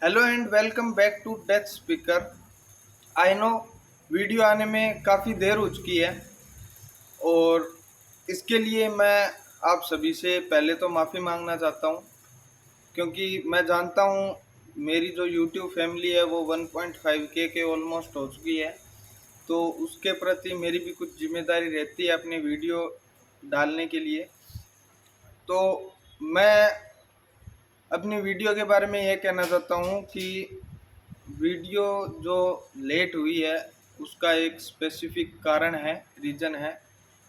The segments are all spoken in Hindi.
Hello and welcome back to death speaker. I know video आने में काफ़ी देर हो चुकी है और इसके लिए मैं आप सभी से पहले तो माफ़ी मांगना चाहता हूँ, क्योंकि मैं जानता हूँ मेरी जो यूट्यूब फैमिली है वो 1.5K के ऑलमोस्ट हो चुकी है। तो उसके प्रति मेरी भी कुछ जिम्मेदारी रहती है अपनी वीडियो डालने के लिए। तो मैं अपनी वीडियो के बारे में ये कहना चाहता हूँ कि वीडियो जो लेट हुई है उसका एक स्पेसिफिक कारण है, रीज़न है।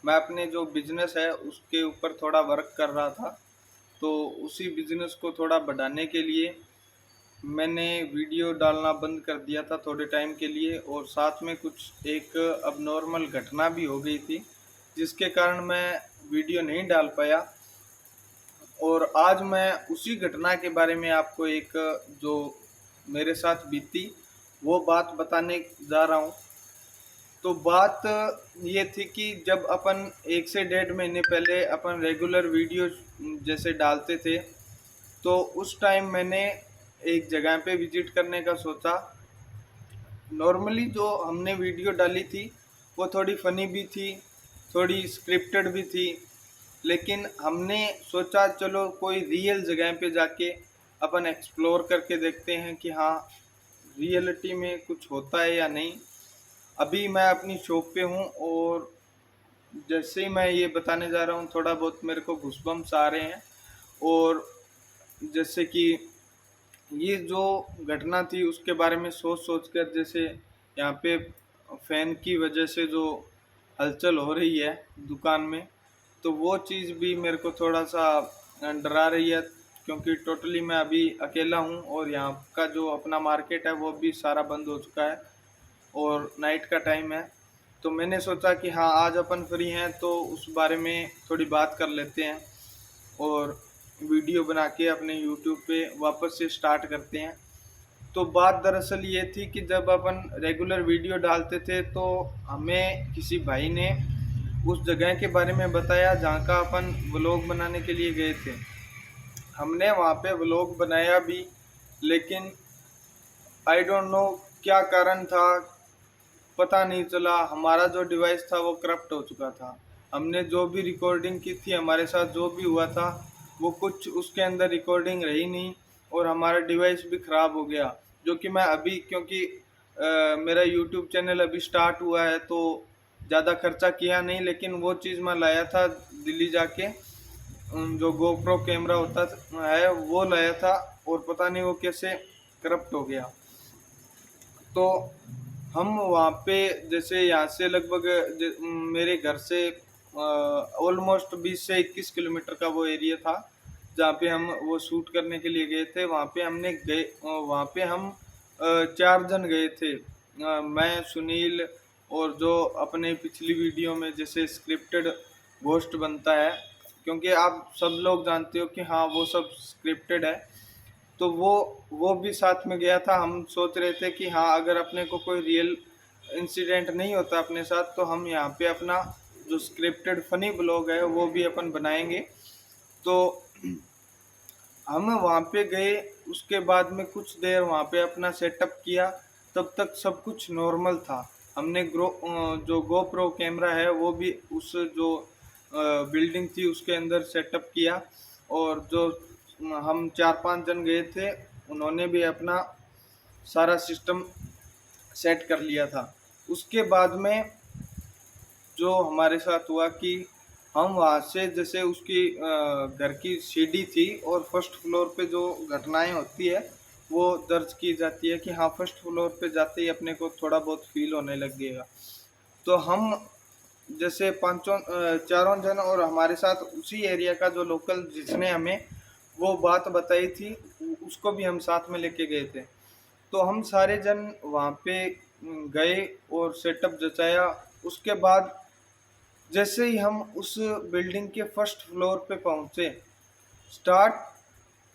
मैं अपने जो बिजनेस है उसके ऊपर थोड़ा वर्क कर रहा था, तो उसी बिजनेस को थोड़ा बढ़ाने के लिए मैंने वीडियो डालना बंद कर दिया था थोड़े टाइम के लिए, और साथ में कुछ एक अबनॉर्मल घटना भी हो गई थी जिसके कारण मैं वीडियो नहीं डाल पाया। और आज मैं उसी घटना के बारे में आपको एक जो मेरे साथ बीती वो बात बताने जा रहा हूँ। तो बात ये थी कि जब अपन 1 से 1.5 महीने पहले अपन रेगुलर वीडियो जैसे डालते थे, तो उस टाइम मैंने एक जगह पे विजिट करने का सोचा। नॉर्मली जो हमने वीडियो डाली थी वो थोड़ी फनी भी थी, थोड़ी स्क्रिप्टेड भी थी, लेकिन हमने सोचा चलो कोई रियल जगह पे जाके अपन एक्सप्लोर करके देखते हैं कि हाँ रियलिटी में कुछ होता है या नहीं। अभी मैं अपनी शॉप पे हूँ और जैसे ही मैं ये बताने जा रहा हूँ थोड़ा बहुत मेरे को गूज़बम्प्स आ रहे हैं। और जैसे कि ये जो घटना थी उसके बारे में सोच सोच कर, जैसे यहाँ पे फैन की वजह से जो हलचल हो रही है दुकान में, तो वो चीज़ भी मेरे को थोड़ा सा डरा रही है, क्योंकि टोटली मैं अभी अकेला हूँ और यहाँ का जो अपना मार्केट है वो भी सारा बंद हो चुका है और नाइट का टाइम है। तो मैंने सोचा कि हाँ आज अपन फ्री हैं तो उस बारे में थोड़ी बात कर लेते हैं और वीडियो बना के अपने यूट्यूब पे वापस से स्टार्ट करते हैं। तो बात दरअसल ये थी कि जब अपन रेगुलर वीडियो डालते थे तो हमें किसी भाई ने उस जगह के बारे में बताया जहाँ का अपन व्लॉग बनाने के लिए गए थे। हमने वहाँ पे व्लॉग बनाया भी, लेकिन आई डोंट नो क्या कारण था, पता नहीं चला। हमारा जो डिवाइस था वो करप्ट हो चुका था। हमने जो भी रिकॉर्डिंग की थी, हमारे साथ जो भी हुआ था वो कुछ उसके अंदर रिकॉर्डिंग रही नहीं और हमारा डिवाइस भी ख़राब हो गया। जो कि मैं अभी, क्योंकि मेरा यूट्यूब चैनल अभी स्टार्ट हुआ है तो ज़्यादा खर्चा किया नहीं, लेकिन वो चीज़ मैं लाया था दिल्ली जाके। जो गोप्रो कैमरा होता है वो लाया था और पता नहीं वो कैसे करप्ट हो गया। तो हम वहाँ पे, जैसे यहाँ से लगभग मेरे घर से ऑलमोस्ट 20 से 21 किलोमीटर का वो एरिया था जहाँ पे हम वो शूट करने के लिए गए थे। वहाँ पे हम 4 जन गए थे, मैं, सुनील और जो अपने पिछली वीडियो में जैसे स्क्रिप्टेड घोस्ट बनता है, क्योंकि आप सब लोग जानते हो कि हाँ वो सब स्क्रिप्टेड है। तो वो भी साथ में गया था। हम सोच रहे थे कि हाँ अगर अपने को कोई रियल इंसिडेंट नहीं होता अपने साथ तो हम यहाँ पे अपना जो स्क्रिप्टेड फनी ब्लॉग है वो भी अपन बनाएंगे। तो हम वहाँ पे गए, उसके बाद में कुछ देर वहाँ पे अपना सेटअप किया, तब तक सब कुछ नॉर्मल था। हमने जो गोप्रो कैमरा है वो भी उस जो बिल्डिंग थी उसके अंदर सेटअप किया, और जो हम 4-5 जन गए थे उन्होंने भी अपना सारा सिस्टम सेट कर लिया था। उसके बाद में जो हमारे साथ हुआ कि हम वहाँ से, जैसे उसकी घर की सीढ़ी थी और फर्स्ट फ्लोर पे जो घटनाएं होती है वो दर्ज की जाती है कि हाँ फर्स्ट फ्लोर पे जाते ही अपने को थोड़ा बहुत फील होने लग गएगा। तो हम जैसे चारों जन और हमारे साथ उसी एरिया का जो लोकल जिसने हमें वो बात बताई थी उसको भी हम साथ में लेके गए थे। तो हम सारे जन वहाँ पे गए और सेटअप जचाया। उसके बाद जैसे ही हम उस बिल्डिंग के फर्स्ट फ्लोर पे पहुँचे, स्टार्ट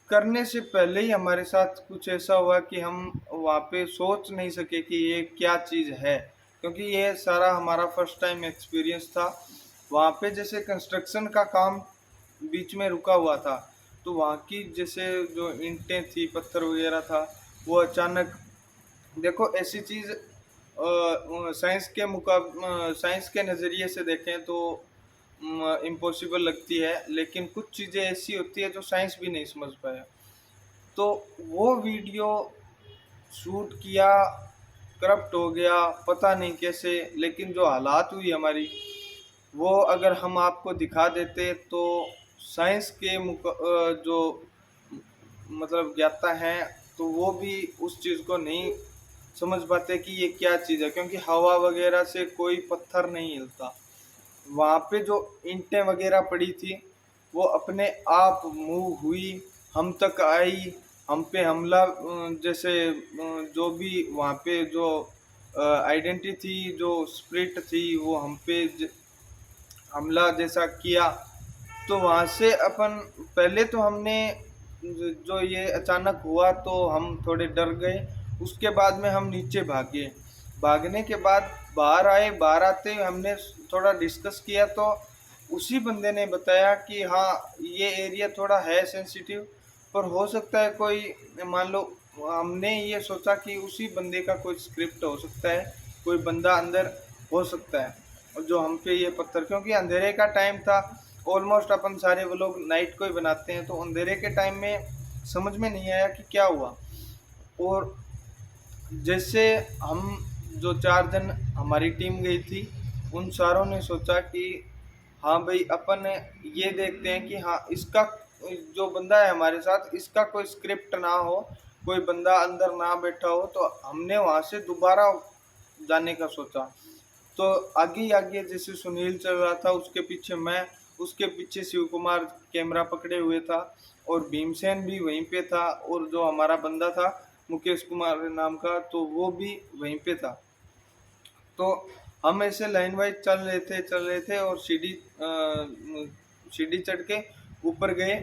करने से पहले ही हमारे साथ कुछ ऐसा हुआ कि हम वहाँ पे सोच नहीं सके कि ये क्या चीज़ है, क्योंकि ये सारा हमारा फर्स्ट टाइम एक्सपीरियंस था। वहाँ पे जैसे कंस्ट्रक्शन का काम बीच में रुका हुआ था, तो वहाँ की जैसे जो ईंटें थी, पत्थर वगैरह था, वो अचानक, देखो ऐसी चीज़ साइंस के नज़रिए से देखें तो इम्पॉसिबल लगती है, लेकिन कुछ चीज़ें ऐसी होती है जो साइंस भी नहीं समझ पाया। तो वो वीडियो शूट किया, करप्ट हो गया, पता नहीं कैसे, लेकिन जो हालात हुई हमारी, वो अगर हम आपको दिखा देते तो साइंस के जो मतलब ज्ञाता हैं, तो वो भी उस चीज़ को नहीं समझ पाते कि ये क्या चीज़ है, क्योंकि हवा वगैरह से कोई पत्थर नहीं हिलता। वहाँ पे जो ईंटें वगैरह पड़ी थी वो अपने आप मूव हुई, हम तक आई, हम पे हमला जैसे जो भी वहाँ पे जो आइडेंटिटी थी, जो स्प्रिट थी, वो हम पे हमला जैसा किया। तो वहाँ से अपन पहले तो हमने जो ये अचानक हुआ तो हम थोड़े डर गए। उसके बाद में हम नीचे भागे। भागने के बाद बाहर आए, बाहर आते ही हमने थोड़ा डिस्कस किया तो उसी बंदे ने बताया कि हाँ, ये एरिया थोड़ा है सेंसिटिव, पर हो सकता है कोई, मान लो हमने ये सोचा कि उसी बंदे का कोई स्क्रिप्ट हो सकता है, कोई बंदा अंदर हो सकता है और जो हम पे ये पत्थर, क्योंकि अंधेरे का टाइम था, ऑलमोस्ट अपन सारे वो लोग नाइट को ही बनाते हैं, तो अंधेरे के टाइम में समझ में नहीं आया कि क्या हुआ। और जैसे हम जो 4 जन हमारी टीम गई थी, उन सारों ने सोचा कि हाँ भाई, अपन ये देखते हैं कि हाँ, इसका जो बंदा है हमारे साथ, इसका कोई स्क्रिप्ट ना हो, कोई बंदा अंदर ना बैठा हो। तो हमने वहाँ से दोबारा जाने का सोचा। तो आगे ही आगे जैसे सुनील चल रहा था, उसके पीछे मैं, उसके पीछे शिव कुमार कैमरा पकड़े हुए था, और भीमसेन भी वहीं पे था, और जो हमारा बंदा था मुकेश कुमार नाम का, तो वो भी वहीं पे था। तो हम ऐसे लाइन वाइज चल रहे थे, और सीढ़ी चढ़ के ऊपर गए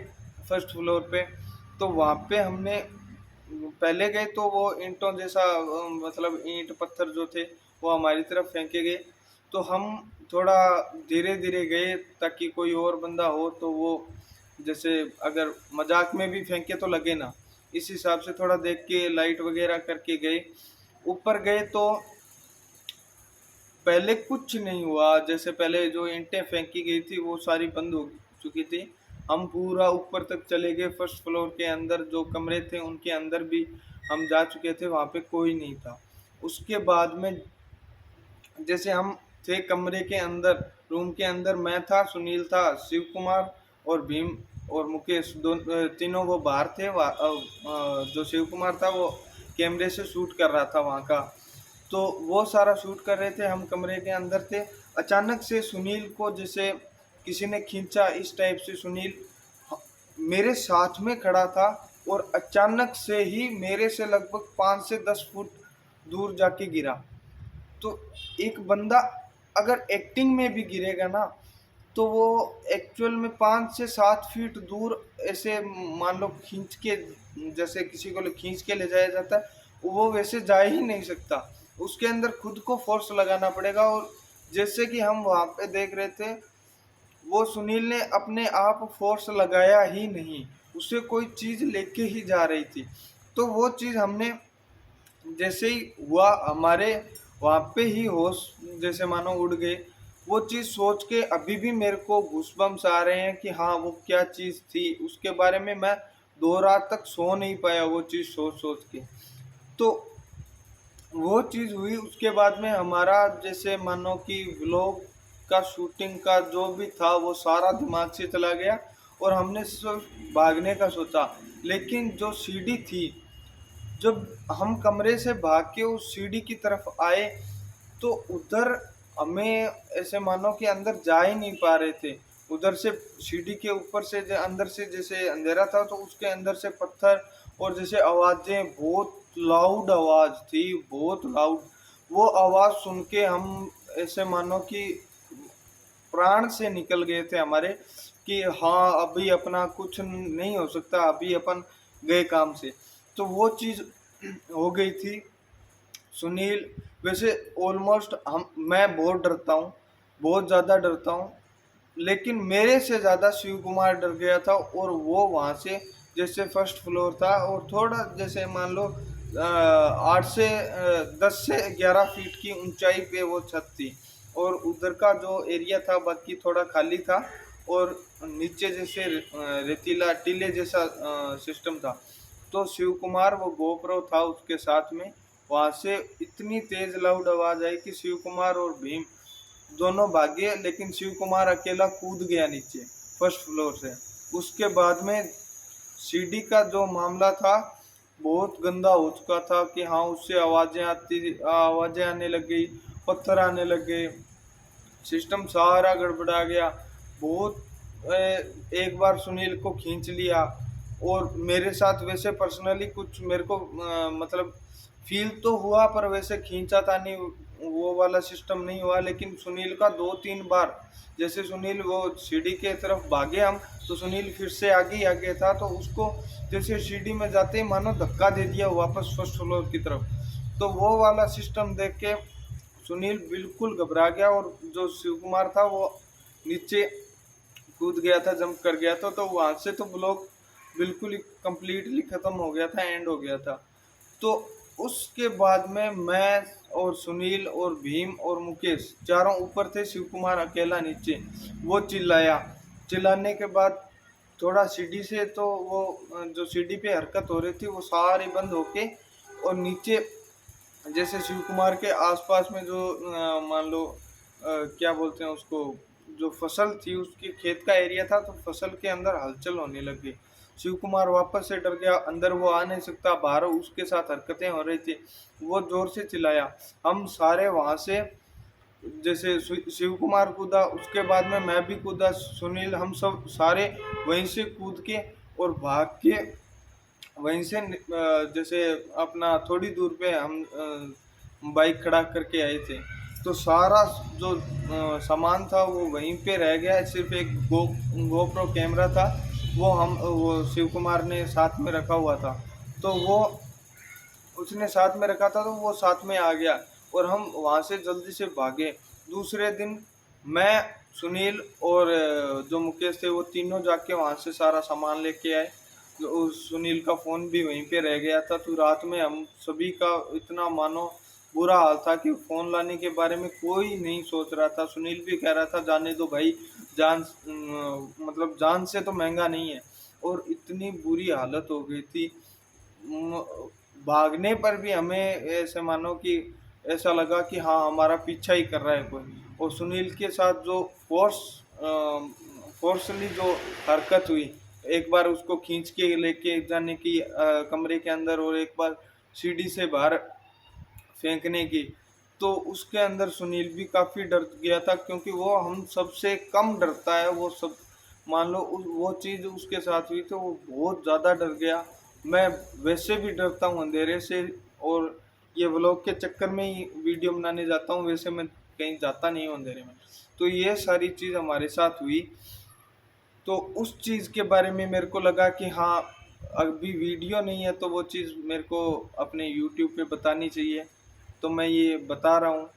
फर्स्ट फ्लोर पे। तो वहाँ पे हमने पहले गए तो वो ईंटों जैसा मतलब ईंट पत्थर जो थे वो हमारी तरफ फेंके गए। तो हम थोड़ा धीरे धीरे गए ताकि कोई और बंदा हो तो वो जैसे अगर मजाक में भी फेंके तो लगे ना, इस हिसाब से थोड़ा देख के लाइट वगैरह करके गए। ऊपर गए तो पहले कुछ नहीं हुआ, जैसे पहले जो ईंटें फेंकी गई थी वो सारी बंद हो चुकी थी। हम पूरा ऊपर तक चले गए, फर्स्ट फ्लोर के अंदर जो कमरे थे उनके अंदर भी हम जा चुके थे, वहाँ पे कोई नहीं था। उसके बाद में जैसे हम थे कमरे के अंदर, रूम के अंदर, मैं था, सुनील था, शिव कुमार और भीम और मुकेश, तीनों वो बाहर थे। जो शिव कुमार था वो कैमरे से शूट कर रहा था वहाँ का, तो वो सारा शूट कर रहे थे, हम कमरे के अंदर थे। अचानक से सुनील को जैसे किसी ने खींचा, इस टाइप से सुनील मेरे साथ में खड़ा था, और अचानक से ही मेरे से लगभग 5 से 10 फुट दूर जाके गिरा। तो एक बंदा अगर एक्टिंग में भी गिरेगा ना, तो वो एक्चुअल में 5 से 7 फीट दूर ऐसे मान लो खींच के, जैसे किसी को खींच के ले जाया जाता है, वो वैसे जा ही नहीं सकता। उसके अंदर खुद को फोर्स लगाना पड़ेगा। और जैसे कि हम वहाँ पे देख रहे थे, वो सुनील ने अपने आप फोर्स लगाया ही नहीं, उसे कोई चीज़ लेके ही जा रही थी। तो वो चीज़ हमने जैसे ही हुआ, हमारे वहाँ पे ही होश जैसे मानो उड़ गए। वो चीज़ सोच के अभी भी मेरे को गूज़बम्स आ रहे हैं कि हाँ, वो क्या चीज़ थी, उसके बारे में मैं 2 रात तक सो नहीं पाया वो चीज़ सोच सोच के। तो वो चीज़ हुई, उसके बाद में हमारा जैसे मानो कि व्लॉग का शूटिंग का जो भी था वो सारा दिमाग से चला गया, और हमने सिर्फ भागने का सोचा। लेकिन जो सीढ़ी थी, जब हम कमरे से भाग के उस सीढ़ी की तरफ आए, तो उधर हमें ऐसे मानो कि अंदर जा ही नहीं पा रहे थे। उधर से सीढ़ी के ऊपर से अंदर से जैसे अंधेरा था, तो उसके अंदर से पत्थर, और जैसे आवाज़ें, बहुत लाउड आवाज़ थी, बहुत लाउड। वो आवाज़ सुन के हम ऐसे मानो कि प्राण से निकल गए थे हमारे, कि हाँ, अभी अपना कुछ नहीं हो सकता, अभी अपन गए काम से। तो वो चीज़ हो गई थी। सुनील, वैसे ऑलमोस्ट मैं बहुत डरता हूँ, बहुत ज़्यादा डरता हूँ, लेकिन मेरे से ज़्यादा शिव कुमार डर गया था। और वो वहाँ से जैसे फर्स्ट फ्लोर था और थोड़ा जैसे मान लो 10 से 11 फीट की ऊंचाई पे वो छत थी। और उधर का जो एरिया था बाकी थोड़ा खाली था, और नीचे जैसे रेतीला टीले जैसा सिस्टम था। तो शिव कुमार वो गोप्रो था उसके साथ में, वहां से इतनी तेज लाउड आवाज आई कि शिव कुमार और भीम दोनों भागे, लेकिन शिव कुमार अकेला कूद गया नीचे फर्स्ट फ्लोर से। उसके बाद में सीडी का जो मामला था बहुत गंदा हो चुका था कि हाँ उससे आवाजें आने लग गई, पत्थर आने लग गए, सिस्टम सारा गड़बड़ा गया बहुत। एक बार सुनील को खींच लिया, और मेरे साथ वैसे पर्सनली कुछ मेरे को मतलब फील तो हुआ, पर वैसे खींचा था नहीं, वो वाला सिस्टम नहीं हुआ। लेकिन सुनील का 2-3 बार, जैसे सुनील वो सीढ़ी के तरफ भागे हम, तो सुनील फिर से आगे ही आगे था, तो उसको जैसे सीढ़ी में जाते ही मानो धक्का दे दिया वापस फर्स्ट फ्लोर की तरफ। तो वो वाला सिस्टम देख के सुनील बिल्कुल घबरा गया, और जो शिव कुमार था वो नीचे कूद गया था, जंप कर गया था। तो वहां से तो ब्लॉक बिल्कुल ही कंप्लीटली खत्म हो गया था, एंड हो गया था। तो उसके बाद में मैं और सुनील और भीम और मुकेश चारों ऊपर थे, शिव कुमार अकेला नीचे। वो चिल्लाया, चिल्लाने के बाद थोड़ा सीढ़ी से तो वो जो सीढ़ी पे हरकत हो रही थी वो सारी बंद होके, और नीचे जैसे शिव कुमार के आसपास में जो मान लो क्या बोलते हैं उसको, जो फसल थी उसके खेत का एरिया था, तो फसल के अंदर हलचल होने लग गई। शिव कुमार वापस से डर गया, अंदर वो आ नहीं सकता, बाहर उसके साथ हरकतें हो रही थी। वो जोर से चिल्लाया, हम सारे वहां से जैसे शिव कुमार कूदा, उसके बाद में मैं भी कूदा, सुनील, हम सब सारे वहीं से कूद के और भाग के वहीं से जैसे अपना थोड़ी दूर पे हम बाइक खड़ा करके आए थे। तो सारा जो सामान था वो वहीं पे रह गया, सिर्फ एक गोप्रो कैमरा था, वो शिव कुमार ने साथ में रखा हुआ था। तो वो उसने साथ में रखा था, तो वो साथ में आ गया, और हम वहाँ से जल्दी से भागे। दूसरे दिन मैं, सुनील और जो मुकेश थे वो तीनों जाके वहाँ से सारा सामान लेके आए। सुनील का फ़ोन भी वहीं पे रह गया था। तो रात में हम सभी का इतना मानो बुरा हाल था कि फ़ोन लाने के बारे में कोई नहीं सोच रहा था। सुनील भी कह रहा था जाने दो भाई, जान मतलब जान से तो महंगा नहीं है। और इतनी बुरी हालत हो गई थी, भागने पर भी हमें ऐसे मानो कि ऐसा लगा कि हाँ हमारा पीछा ही कर रहा है कोई। और सुनील के साथ जो फोर्सली जो हरकत हुई, एक बार उसको खींच के लेके जाने की कमरे के अंदर, और एक बार सीढ़ी से बाहर फेंकने की, तो उसके अंदर सुनील भी काफ़ी डर गया था, क्योंकि वो हम सबसे कम डरता है। वो सब मान लो वो चीज़ उसके साथ हुई तो वो बहुत ज़्यादा डर गया। मैं वैसे भी डरता हूँ अंधेरे से, और ये व्लॉग के चक्कर में ही वीडियो बनाने जाता हूँ, वैसे मैं कहीं जाता नहीं हूँ अंधेरे में। तो ये सारी चीज़ हमारे साथ हुई। तो उस चीज़ के बारे में मेरे को लगा कि हाँ अभी वीडियो नहीं है, तो वो चीज़ मेरे को अपने यूट्यूब पे बतानी चाहिए, तो मैं ये बता रहा हूँ।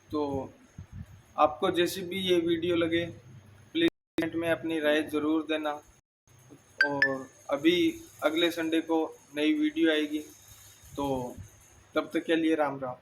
तो आपको जैसी भी ये वीडियो लगे प्लीज़ कमेंट में अपनी राय ज़रूर देना। और अभी अगले संडे को नई वीडियो आएगी, तो तब तक के लिए राम राम।